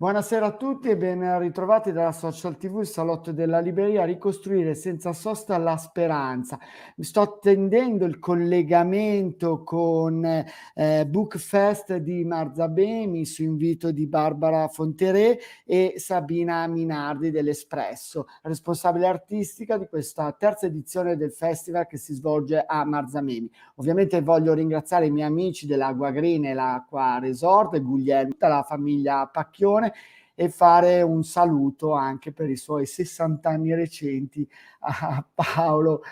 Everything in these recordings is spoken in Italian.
Buonasera a tutti e ben ritrovati dalla Social TV, il salotto della libreria, ricostruire senza sosta la speranza. Mi sto tendendo il collegamento con Book Fest di Marzabemi su invito di Barbara Fonteré e Sabina Minardi dell'Espresso, responsabile artistica di questa terza edizione del festival che si svolge a Marzamemi. Ovviamente voglio ringraziare i miei amici dell'Acqua Green e l'Acqua Resort, Guglielmo, tutta la famiglia Pacchione, e fare un saluto anche per i suoi 60 anni recenti a Paolo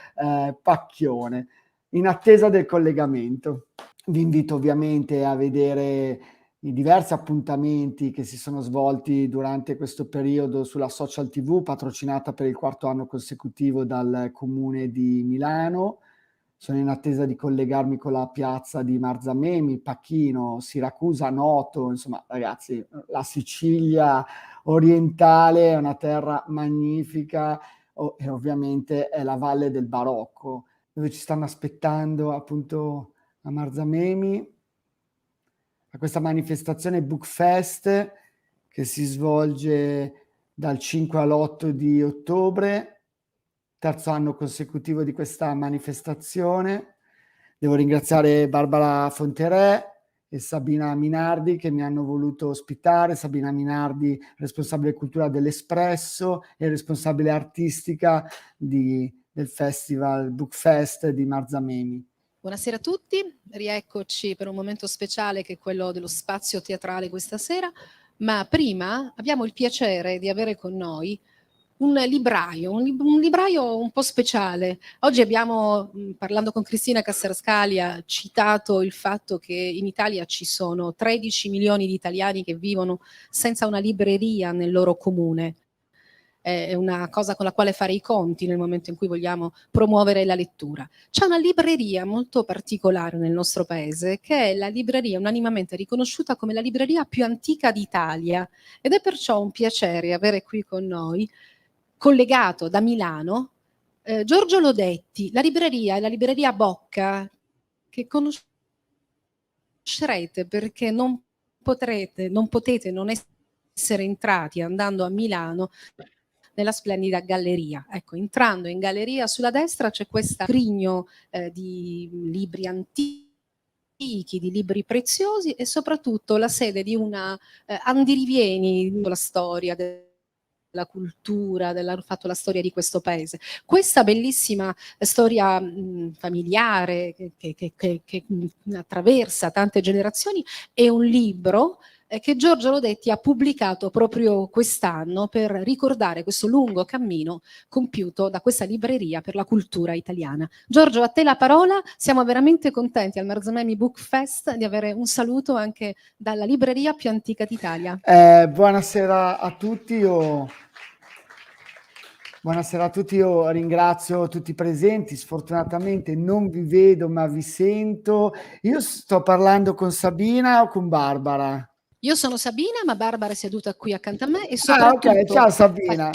Pacchione. In attesa del collegamento, vi invito ovviamente a vedere i diversi appuntamenti che si sono svolti durante questo periodo sulla Social TV, patrocinata per il quarto anno consecutivo dal Comune di Milano. Sono in attesa di collegarmi con la piazza di Marzamemi, Pachino, Siracusa, Noto, insomma ragazzi, la Sicilia orientale è una terra magnifica e ovviamente è la Valle del Barocco, dove ci stanno aspettando appunto a Marzamemi a questa manifestazione Book Fest che si svolge dal 5 all'8 di ottobre, terzo anno consecutivo di questa manifestazione. Devo ringraziare Barbara Fonteré e Sabina Minardi che mi hanno voluto ospitare. Sabina Minardi, responsabile cultura dell'Espresso e responsabile artistica del Festival Book Fest di Marzamemi. Buonasera a tutti, rieccoci per un momento speciale che è quello dello spazio teatrale questa sera, ma prima abbiamo il piacere di avere con noi un libraio, un libraio un po' speciale. Oggi abbiamo, parlando con Cristina Cassarascalia, citato il fatto che in Italia ci sono 13 milioni di italiani che vivono senza una libreria nel loro comune. È una cosa con la quale fare i conti nel momento in cui vogliamo promuovere la lettura. C'è una libreria molto particolare nel nostro paese, che è la libreria unanimamente riconosciuta come la libreria più antica d'Italia, ed è perciò un piacere avere qui con noi, collegato da Milano, Giorgio Lodetti. La libreria è la libreria Bocca, che conoscerete perché non potete non essere entrati andando a Milano nella splendida galleria. Ecco, entrando in galleria sulla destra c'è questo scrigno di libri antichi, di libri preziosi, e soprattutto la sede di una andirivieni della storia della cultura, hanno fatto la storia di questo paese. Questa bellissima storia familiare che attraversa tante generazioni è un libro che Giorgio Lodetti ha pubblicato proprio quest'anno per ricordare questo lungo cammino compiuto da questa libreria per la cultura italiana. Giorgio, a te la parola. Siamo veramente contenti al Marzamemi Book Fest di avere un saluto anche dalla libreria più antica d'Italia. Buonasera a tutti. Buonasera a tutti, io ringrazio tutti i presenti, sfortunatamente non vi vedo ma vi sento. Io sto parlando con Sabina o con Barbara? Io sono Sabina, ma Barbara è seduta qui accanto a me e soprattutto... Ok, ciao Sabina.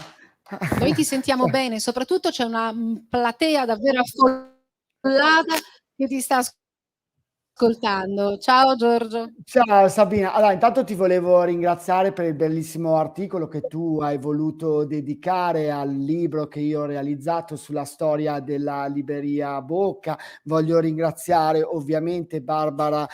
Noi ti sentiamo bene, soprattutto c'è una platea davvero affollata che ti sta ascoltando. Ciao Giorgio. Ciao Sabina, allora intanto ti volevo ringraziare per il bellissimo articolo che tu hai voluto dedicare al libro che io ho realizzato sulla storia della libreria Bocca. Voglio ringraziare ovviamente Barbara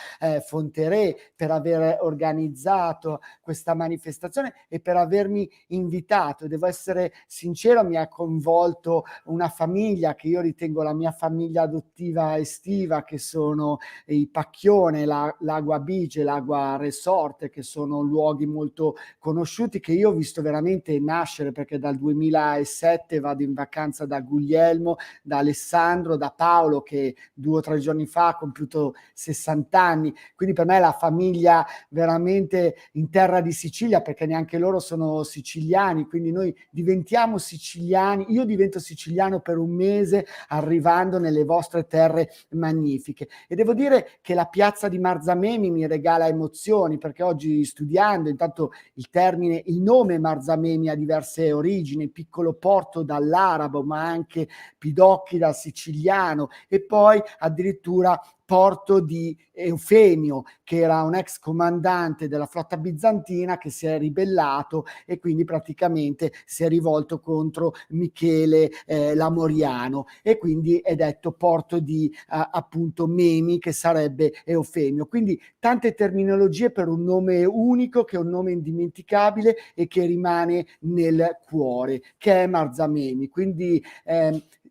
Fonteré per aver organizzato questa manifestazione e per avermi invitato. Devo essere sincero, mi ha coinvolto una famiglia che io ritengo la mia famiglia adottiva estiva, che sono i Pacchione, l'Agua Bice, l'Agua Resort, che sono luoghi molto conosciuti che io ho visto veramente nascere, perché dal 2007 vado in vacanza da Guglielmo, da Alessandro, da Paolo che 2 o 3 giorni fa ha compiuto 60 anni, quindi per me è la famiglia veramente in terra di Sicilia, perché neanche loro sono siciliani, quindi noi diventiamo siciliani, io divento siciliano per un mese arrivando nelle vostre terre magnifiche. E devo dire che la piazza di Marzamemi mi regala emozioni, perché oggi studiando, intanto il nome Marzamemi ha diverse origini, piccolo porto dall'arabo, ma anche Pidocchi dal siciliano, e poi addirittura porto di Eufemio, che era un ex comandante della flotta bizantina che si è ribellato e quindi praticamente si è rivolto contro Michele Lamoriano, e quindi è detto porto di appunto Memi, che sarebbe Eufemio. Quindi tante terminologie per un nome unico, che è un nome indimenticabile e che rimane nel cuore, che è Marzamemi. Quindi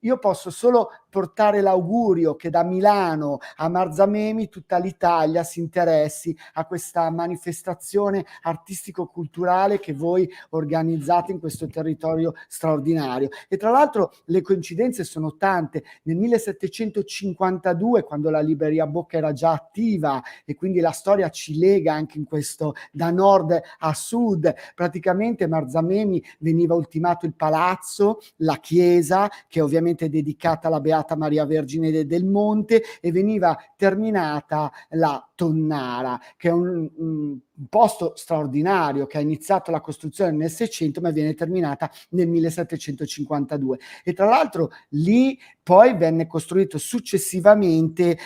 io posso solo portare l'augurio che da Milano a Marzamemi tutta l'Italia si interessi a questa manifestazione artistico-culturale che voi organizzate in questo territorio straordinario. E tra l'altro le coincidenze sono tante. Nel 1752, quando la Libreria Bocca era già attiva, e quindi la storia ci lega anche in questo da nord a sud, praticamente Marzamemi veniva ultimato il palazzo, la chiesa, che ovviamente è dedicata alla Beata Maria Vergine del Monte, e veniva terminata la Tonnara, che è un posto straordinario, che ha iniziato la costruzione nel 600 ma viene terminata nel 1752. E tra l'altro lì poi venne costruito successivamente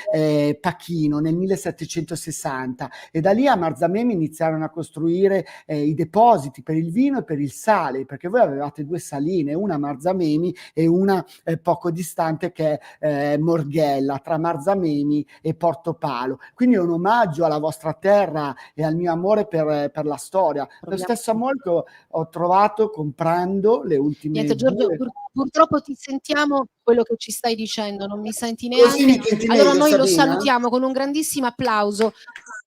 Pachino nel 1760, e da lì a Marzamemi iniziarono a costruire i depositi per il vino e per il sale, perché voi avevate due saline, una a Marzamemi e una poco distante, che è Morghella, tra Marzamemi e Portopalo. Quindi è un omaggio alla vostra terra e al mio amore per la storia. Lo stesso amore che ho trovato comprando le ultime Niente, Giorgio, due. purtroppo ti sentiamo quello che ci stai dicendo, non mi senti Così mi neanche. senti Allora meglio, noi lo Sabina? salutiamo con un grandissimo applauso